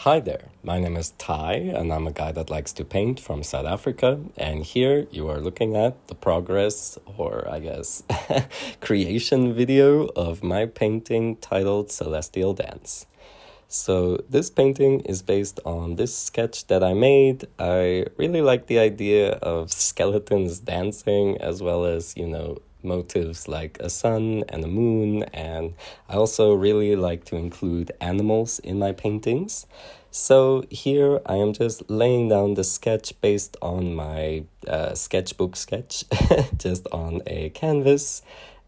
Hi there, my name is Ty, and I'm a guy that likes to paint from South Africa. And here you are looking at the progress, or I guess, creation video of my painting titled Celestial Dance. So this painting is based on this sketch that I made. I really like the idea of skeletons dancing, as well as, motives like a sun and a moon, and I also really like to include animals in my paintings. So here I am just laying down the sketch based on my sketchbook sketch, just on a canvas,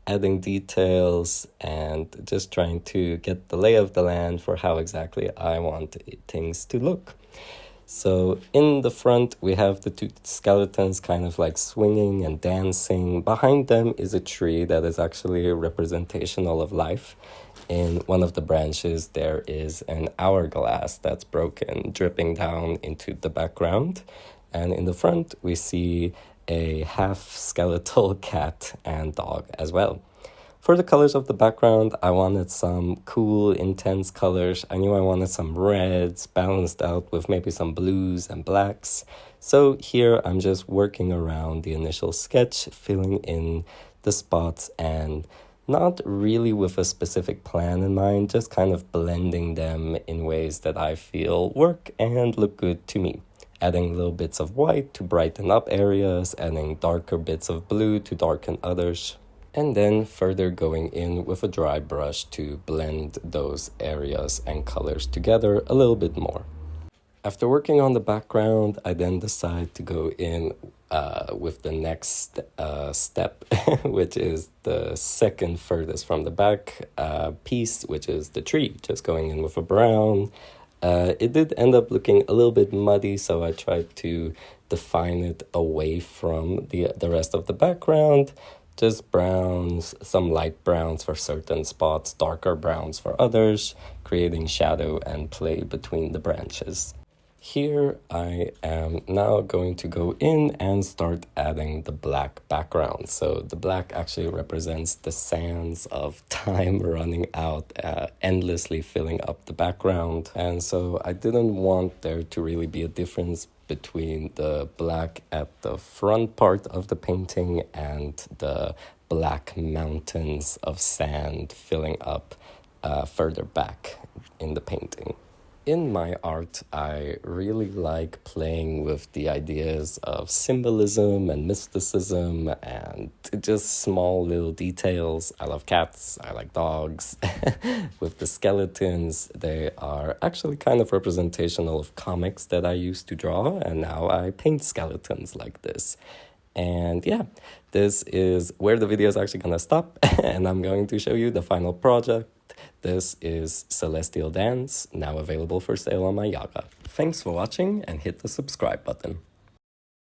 adding details and just trying to get the lay of the land for how exactly I want things to look. So in the front, we have the two skeletons kind of like swinging and dancing. Behind them is a tree that is actually representational of life. In one of the branches, there is an hourglass that's broken, dripping down into the background. And in the front, we see a half-skeletal cat and dog as well. For the colors of the background, I wanted some cool, intense colors. I knew I wanted some reds balanced out with maybe some blues and blacks. So here I'm just working around the initial sketch, filling in the spots and not really with a specific plan in mind, just kind of blending them in ways that I feel work and look good to me. Adding little bits of white to brighten up areas, adding darker bits of blue to darken others, and then further going in with a dry brush to blend those areas and colors together a little bit more. After working on the background, I then decide to go in with the next step, which is the second furthest from the back piece, which is the tree, just going in with a brown. It did end up looking a little bit muddy, so I tried to define it away from the rest of the background. Just browns, some light browns for certain spots, darker browns for others, creating shadow and play between the branches. Here I am now going to go in and start adding the black background. So the black actually represents the sands of time running out, endlessly filling up the background. And so I didn't want there to really be a difference between the black at the front part of the painting and the black mountains of sand filling up further back in the painting. In my art, I really like playing with the ideas of symbolism and mysticism and just small little details. I love cats, I like dogs. With the skeletons, they are actually kind of representational of comics that I used to draw, and now I paint skeletons like this. And yeah, this is where the video is actually gonna stop, and I'm going to show you the final project. This is Celestial Dance, now available for sale on my Yaga. Thanks for watching and hit the subscribe button.